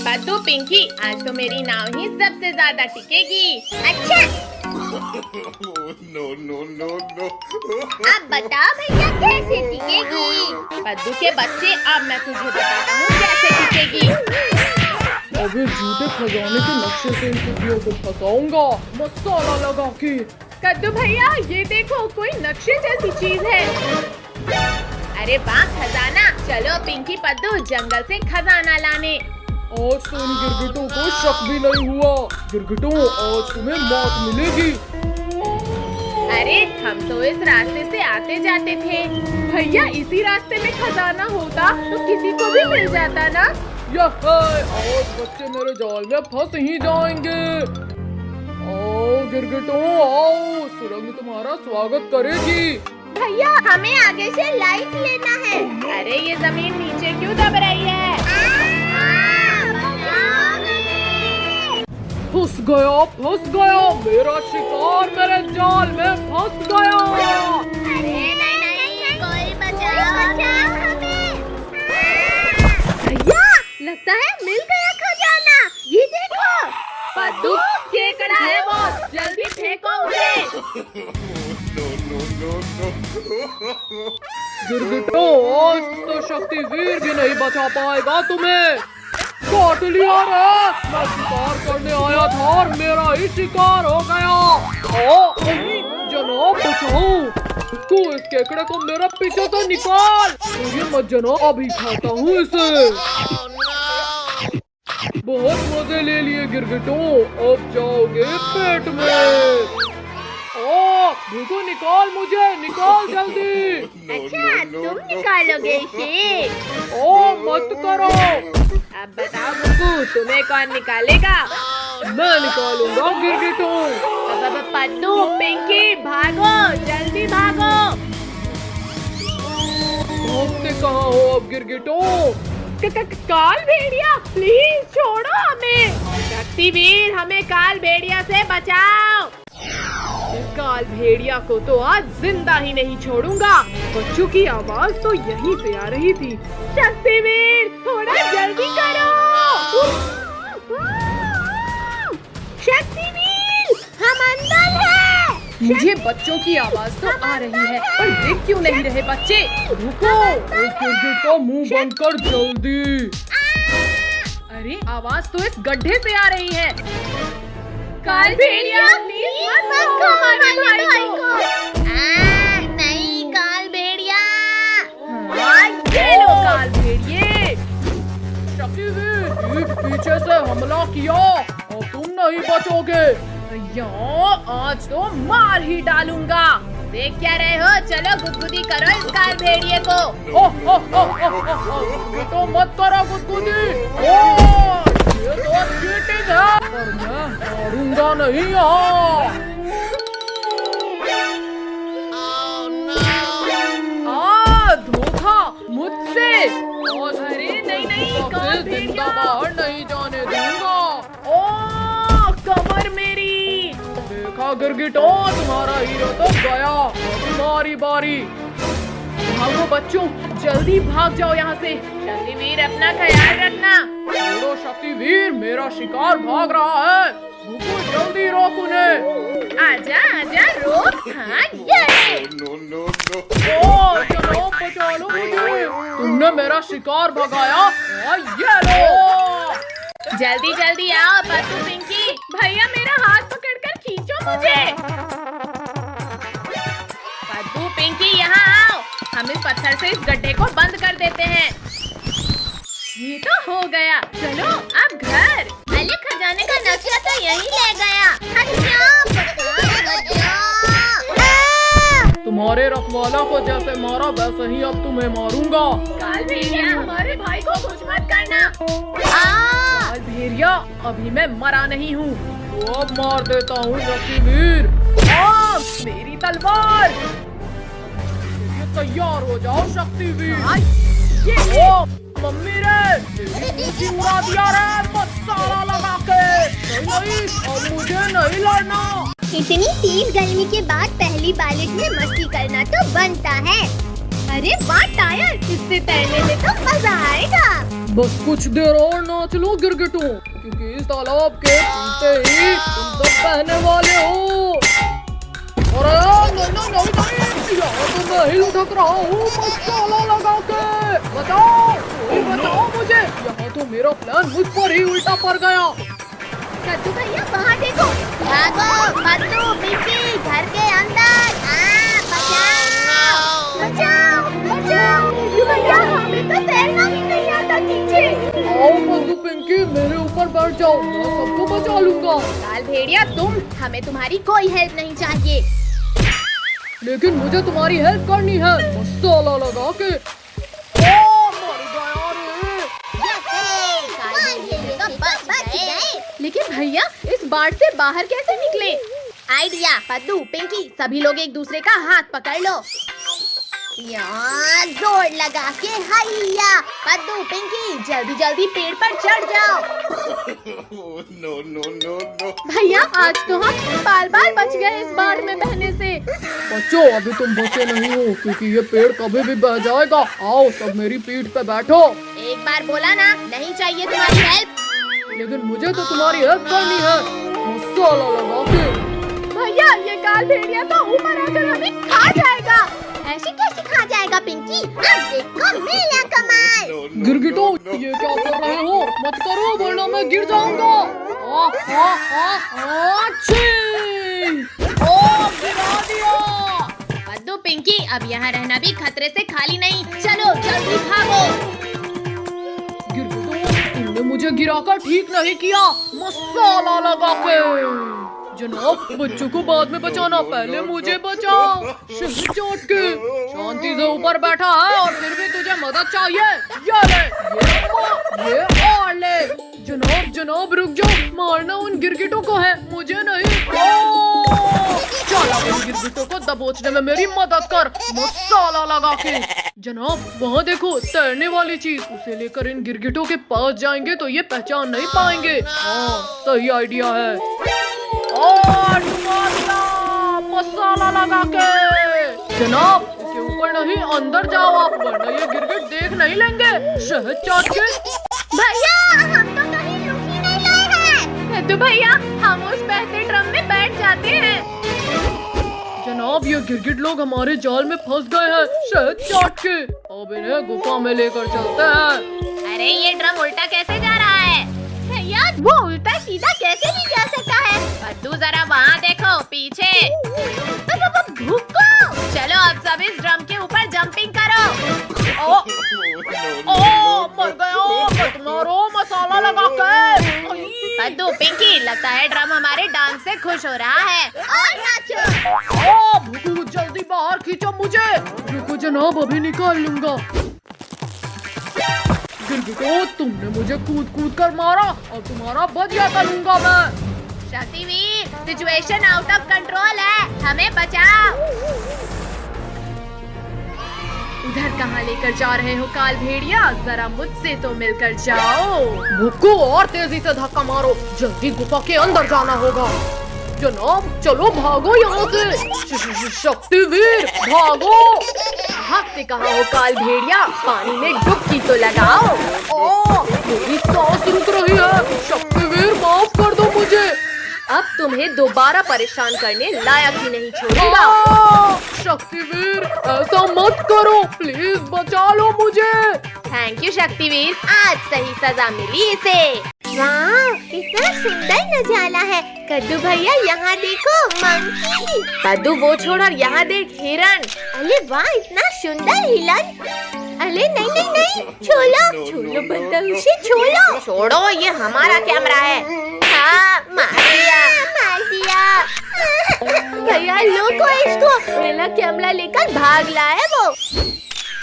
पद्दू पिंकी, आज तो मेरी नाव ही सबसे ज्यादा टिकेगी। अच्छा No. अब बताओ भैया कैसे टिकेगी? पद्दू के बच्चे, अब मैं तुझे बताता हूँ कैसे टिकेगी। अबे झूठे खजाने के नक्शे से इन कुतियों को फंसाऊंगा मसाला लगा के। कद्दू भैया, ये देखो कोई नक्शे जैसी चीज है। अरे वाह, खजाना। चलो पिंकी पद्दू जंगल से खजाना लाने। आज तो इन गिरगिटों को शक भी नहीं हुआ। गिरगिटों, आज तुम्हें मौत मिलेगी। अरे हम तो इस रास्ते से आते जाते थे। भैया, इसी रास्ते में खजाना होता तो किसी को भी मिल जाता ना। यह आज बच्चे मेरे जाल में फंस ही जाएंगे। आओ गिरगिटों, आओ, सुरंग तुम्हारा स्वागत करेगी। भैया, हमें आगे से लाइट लेना है। अरे ये जमीन नीचे क्यों दब रही है? फंस गया, मेरा शिकार मेरे जाल में फंस गया। अरे नहीं, कोई बचाओ हमें। भैया, लगता है मिल गया खजाना। ये देखो। पद्दू, केकड़ा है वो, जल्दी फेंको उसे। गिरगिटों, आज तो शक्तिवीर भी नहीं बचा पाएगा तुम्हें। काट लिया रे, मैं शिकार करने आया था और मेरा ही शिकार हो गया। जनाब बचाओ, तू इस केकड़े को मेरे पीछे से निकाल। ये मत जनाब, अभी खाता हूँ इसे। बहुत मजे ले लिए गिरगिटों, अब जाओगे पेट में। देखो, निकाल मुझे, निकाल जल्दी। अच्छा, तुम निकालोगे इसे? मत करो। अब बताओ गुग्गू, तुम्हें कौन निकालेगा? मैं निकालूंगा गिरगिटों। अब पद्दू, पिंकी, भागो, जल्दी भागो। भागते कहाँ हो अब गिरगिटों? काल भेड़िया, प्लीज छोड़ो हमें। शक्तिवीर, हमें काल भेड़िया से बचाओ। इस काल भेड़िया को तो आज जिंदा ही नहीं छोड़ूंगा। बच्चों की आवाज तो यहीं से आ रही थी। शक्तिवीर, थोड़ा जल्दी करो। शक्तिवीर, हम अंदर हैं। मुझे बच्चों की आवाज तो आ रही है, पर देख क्यों नहीं रहे बच्चे? रुको, इस गिरगिट का मुंह बंद कर जल्दी। अरे आवाज तो इस गड्ढे से आ रही है। काल भेड़िया, प्लीज मत खो हमारे भाई को। नहीं, काल भेड़िया। ये लो काल भेड़िए। शक्तिवीर, ठीक पीछे से हमला किया और तुम नहीं बचोगे। भैया, आज तो मार ही डालूंगा। देख क्या रहे हो? चलो गुदगुदी करो इस काल भेड़िए को। ये तो मत करो गुदगुदी। ये तो चीटिंग है, पर मैं हारूंगा नहीं यहाँ। धोखा मुझसे। अरे नहीं, काल भेड़िया। बाहर नहीं जाने दूंगा। कमर मेरी। देखा गिरगिटों, तुम्हारा हीरो तो गया, तुम्हारी बारी। भागो बच्चों, जल्दी भाग जाओ यहाँ से। शक्तिवीर, अपना ख्याल रखना। छोड़ो शक्तिवीर, मेरा शिकार भाग रहा है। रुको, जल्दी रोक उन्हें। आजा, रोक। हाँ, ये। चलो, बचा लो मुझे। तुमने मेरा शिकार भगाया और ये लो। जल्दी आओ पद्दू, पिंकी। भैया, मेरा हाथ पकड़कर खींचो मुझे। पद्दू, पिंकी, यहाँ आओ। हम इस पत्थर से इस गड्ढे को बंद कर देते हैं। ये तो हो गया। चलो अब घर। अरे खजाने का नक्शा तो यहीं ले गया। तुम्हारे रखवाला को जैसे मारा वैसे ही अब तुम्हें मारूंगा। काल भेड़िया, हमारे भाई को कुछ मत करना। काल भेड़िया, अभी मैं मरा नहीं हूँ, तो अब मार देता हूँ शक्तिवीर। मेरी तलवार। तैयार हो जाओ शक्तिवीर। ये मम्मी रे, तेरी उड़ा दिया रे मसाला लगा के। नहीं, अब मुझे नहीं लड़ना। इतनी तेज गर्मी के बाद पहली बारिश में मस्ती करना तो बनता है। अरे वाह टायर, इससे तैरने में तो मजा आएगा। बस कुछ देर और नाच लो गिरगिटों, क्योंकि इस तालाब के टूटते ही तुम सब बहने वाले हो। अरे नहीं, यहाँ तो मैं ही लुढ़क रहा हूँ मसाला लगा के। बताओ, कोई बताओ मुझे, यहाँ तो मेरा प्लान मुझ पर ही उल्टा पड़ गया। कद्दू भैया वहाँ देखो, भागो कद्दू पिंकी, घर के अंदर। बचाओ बचाओ, कद्दू भैया हमें तो तैरना भी नहीं आता नीचे। आओ कद्दू पिंकी, मेरे ऊपर बैठ जाओ, मैं सबको बचा लूंगा। काल भेड़िया हमें तुम्हारी कोई हेल्प नहीं चाहिए। लेकिन मुझे तुम्हारी हेल्प करनी है मसाला लगा के। ओ मर गया रे। लेकिन भैया इस बाढ़ से बाहर कैसे निकले? आइडिया, कद्दू पिंकी सभी लोग एक दूसरे का हाथ पकड़ लो, यहाँ जोर लगा के हैया। कद्दू पिंकी जल्दी जल्दी पेड़ पर चढ़ जाओ। no. भैया आज तो हम बाल बाल बच गए इस बाढ़ में बहने से। बच्चों अभी तुम बचे नहीं हो, क्योंकि ये पेड़ कभी भी बह जाएगा। आओ सब मेरी पीठ पे बैठो। एक बार बोला ना, नहीं चाहिए तुम्हारी हेल्प। लेकिन मुझे तो तुम्हारी हेल्प करनी है मसाला लगा के। भैया ये काल भेड़िया तो ऊपर आकर हमें खा जाएगा। ऐसे कैसे खा जाएगा पिंकी? अब देखो मेरा कमाल। गिरगिटो ये क्या कर रहे हो? मत करो वरना मैं गिर जाऊंगा। ओ गिरा दिया। कद्दू पिंकी अब यहाँ रहना भी खतरे से खाली नहीं, चलो जल्दी भागो। गिरगिटो तुमने मुझे गिराकर ठीक नहीं किया मसाला लगा के। जनाब बच्चों को बाद में बचाना, पहले मुझे बचाओ। शहर चोट के शांति से ऊपर बैठा है और फिर भी तुझे मदद चाहिए। ये और ले। जनाब रुक जाओ, मारना उन गिरगिटों को है, मुझे नहीं। चला उन गिरगिटों को दबोचने में मेरी मदद कर मसाला लगा के। जनाब वहाँ देखो तैरने वाली चीज, उसे लेकर इन गिरगिटों के पास जाएंगे तो ये पहचान नहीं पाएंगे। हाँ सही आइडिया है। और मसाला लगा के। जनाब इसके ऊपर नहीं, अंदर जाओ आप, वरना ये गिरगिट देख नहीं लेंगे। शहद चाट के। भैया हम तो कहीं रुक ही नहीं रहे हैं। कद्दू भैया हम उस बहते ड्रम में बैठ जाते हैं। जनाब ये गिरगिट लोग हमारे जाल में फंस गए हैं शहद चाट के। अब इन्हें गुफा में लेकर चलते हैं। अरे ये ड्रम उल्टा कैसे जा रहा है? भैया वो उल्टा सीधा कैसे नहीं जा सकता है? कद्दू जरा वहाँ देखो पीछे। भूखो। चलो अब सब इस ड्रम के ऊपर जंपिंग करो। मर गया, मारो मसाला लगा के। कद्दू पिंकी लगता है ड्रम हमारे डांस से खुश हो रहा है। और नाचो। भूखू जल्दी बाहर खींचो मुझे। रुको जनाब अभी निकाल लूंगा। गिरगिटो तुमने मुझे कूद कूद कर मारा और तुम्हारा बदला करूंगा मैं। Shaktiveer situation out of control है, हमें बचाओ। उधर कहाँ लेकर जा रहे हो काल भेड़िया? जरा मुझसे तो मिलकर जाओ। भुक्को और तेजी से धक्का मारो, जल्दी गुफा के अंदर जाना होगा। जनाब चलो भागो यहाँ से। शक्तिवीर भागो। भागते कहाँ हो काल भेड़िया? पानी में डुबकी तो लगाओ। मेरी सांस रुक रही है। शक्तिवीर माफ कर दो मुझे। अब तुम्हें दोबारा परेशान करने लायक ही नहीं छोड़ूंगा। शक्तिवीर ऐसा मत करो, प्लीज बचा लो मुझे। थैंक यू शक्तिवीर, आज सही सजा मिली इसे। वाह कितना सुंदर नजारा है। कद्दू भैया यहाँ देखो मंकी। कद्दू वो छोड़ और यहाँ देख हिरन। अरे वाह इतना सुंदर हिरन। अरे नहीं नहीं नहीं, छोड़ो बंदर उसे छोड़ो। छोड़ो ये हमारा कैमरा है। हाँ मार दिया। भैया लोगो इसको, मेरा कैमरा लेकर भाग लाया वो।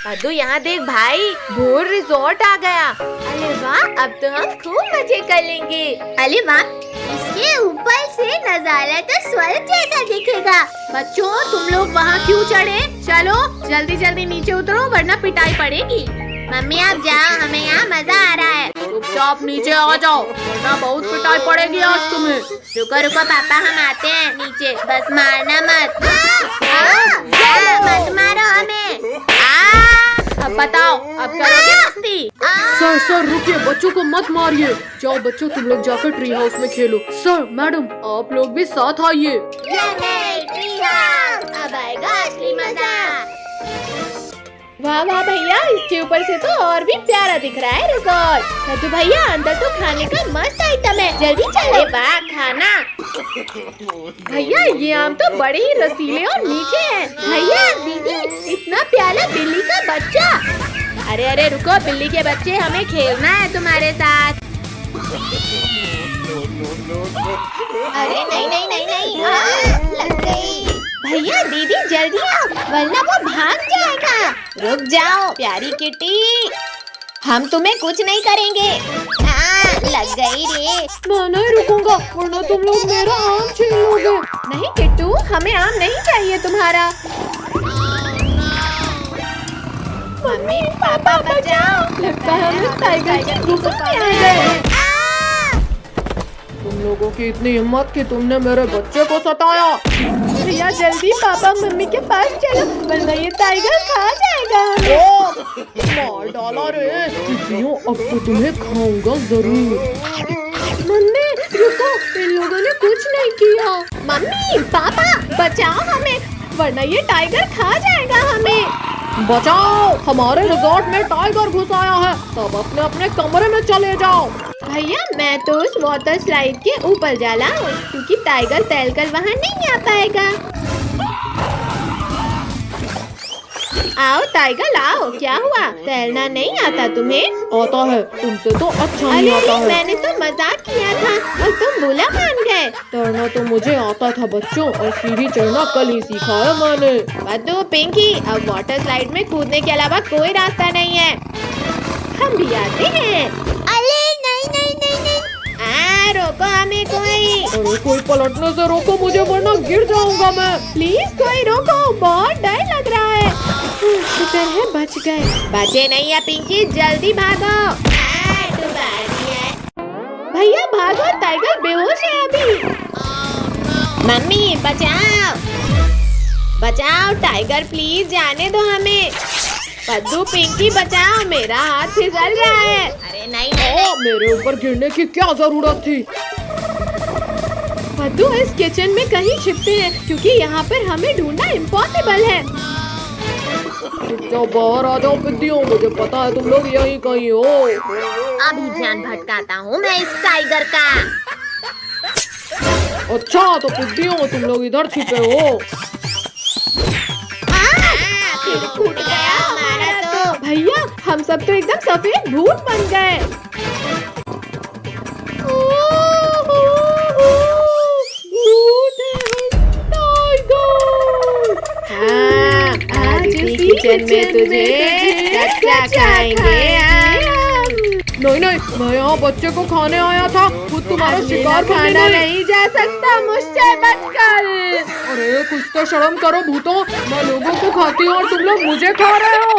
कद्दू यहाँ देख भाई, भोर रिजॉर्ट आ गया। अरे वाह अब तो हम खूब मजे कर लेंगे। अरे वाह इसके ऊपर से नजारा तो स्वर्ग जैसा दिखेगा। बच्चों तुम लोग वहाँ क्यों चढ़े? चलो जल्दी जल्दी नीचे उतरो वरना पिटाई पड़ेगी। मम्मी आप जाओ, हमें यहाँ मजा आ रहा है। चुपचाप नीचे आ जाओ वरना बहुत पिटाई पड़ेगी आज तुम्हें। रुको पापा हम आते हैं नीचे, बस मारना मत। मत मारो हमें। अब बताओ, अब करोगे मस्ती? सर सर रुकिए, बच्चों को मत मारिए। जाओ बच्चों, तुम लोग जाकर ट्री हाउस में खेलो। सर मैडम, आप लोग भी साथ आइए। अब आएगा असली मजा। वाह वाह भैया, इसके ऊपर से तो और भी प्यारा दिख रहा है रिजॉर्ट। तो भैया अंदर तो खाने का मस्त आइटम है, जल्दी चलो। वाह खाना। भैया ये आम तो बड़े ही रसीले और मीठे हैं। भैया दीदी, इतना प्यारा बिल्ली का बच्चा। अरे अरे रुको बिल्ली के बच्चे, हमें खेलना है तुम्हारे साथ। अरे नहीं नहीं नहीं नहीं, लग गई। भैया दीदी जल्दी आओ, वरना वो भाग जाएगा। रुक जाओ प्यारी किटी, हम तुम्हें कुछ नहीं करेंगे। लग गई रे। मैं नहीं रुकूंगा, वरना तुम लोग मेरा आम छीन लोगे। नहीं किट्टू, हमें आम नहीं चाहिए तुम्हारा। मम्मी पापा बचाओ। लगता है हम इस टाइगर की गुफा में आ गए। तुम लोगों की इतनी हिम्मत कि तुमने मेरे बच्चे को सताया। भैया जल्दी पापा मम्मी के पास चलो, वरना ये टाइगर खा जाएगा हमें। मार डाला रे। टिड्डियों, अब तो तुम्हें खाऊंगा जरूर। मम्मी रुको, इन लोगों ने कुछ नहीं किया। मम्मी पापा बचाओ हमें, वरना ये टाइगर खा जाएगा हमें। बचाओ, हमारे रिजॉर्ट में टाइगर घुस आया है। सब अपने अपने कमरे में चले जाओ। भैया मैं तो उस वाटर स्लाइड के ऊपर जा रहा हूँ, क्योंकि टाइगर तैरकर वहाँ नहीं आ पाएगा। आओ टाइगर आओ, क्या हुआ, तैरना नहीं आता तुम्हें? आता है, तुमसे तो अच्छा नहीं अरे आता है। मैंने तो मजाक किया था और तुम बुरा मान गए। तैरना तो मुझे आता था बच्चों, और सीढ़ी चढ़ना कल ही सीखा है मैंने। बद्दू पिंकी, अब वाटर स्लाइड में कूदने के अलावा कोई रास्ता नहीं है। हम भी आते हैं। अरे नहीं नहीं नहीं नहीं। रोको हमें कोई। अरे कोई पलटने से रोको मुझे, वरना गिर जाऊंगा मैं। प्लीज कोई रोको, बहुत डर लग रहा है। शुक्र है बच गए। बचे नहीं है पिंकी, जल्दी भागो। भैया भागो, टाइगर बेहोश है अभी। मम्मी बचाओ बचाओ, टाइगर प्लीज जाने दो हमें। पद्दू पिंकी बचाओ, मेरा हाथ फिसल रहा है। अरे नहीं नहीं। मेरे ऊपर गिरने की क्या जरूरत थी। पद्दू इस किचन में कहीं छिपते हैं, क्योंकि यहाँ पर हमें ढूंढना इम्पॉसिबल है। जाओ बाहर आ जाओ पिद्दियों, मुझे पता है तुम लोग यहीं कहीं हो। अभी ध्यान भटकाता हूँ मैं इस टाइगर का। अच्छा तो पिद्दियों, तुम लोग इधर छिपे हो। फिर फूट गया हमारा तो। भैया हम सब तो एकदम सफेद भूत बन गए। आज इसी किचन में तुझे कच्चा खाएंगे। नहीं नहीं, मैं यहाँ बच्चे को खाने आया था, खुद तुम्हारा शिकार करने खाना नहीं। नहीं जा सकता मुझसे बचकर। अरे कुछ तो शर्म करो भूतों, मैं लोगों को खाती हूँ और तुम लोग मुझे खा रहे हो।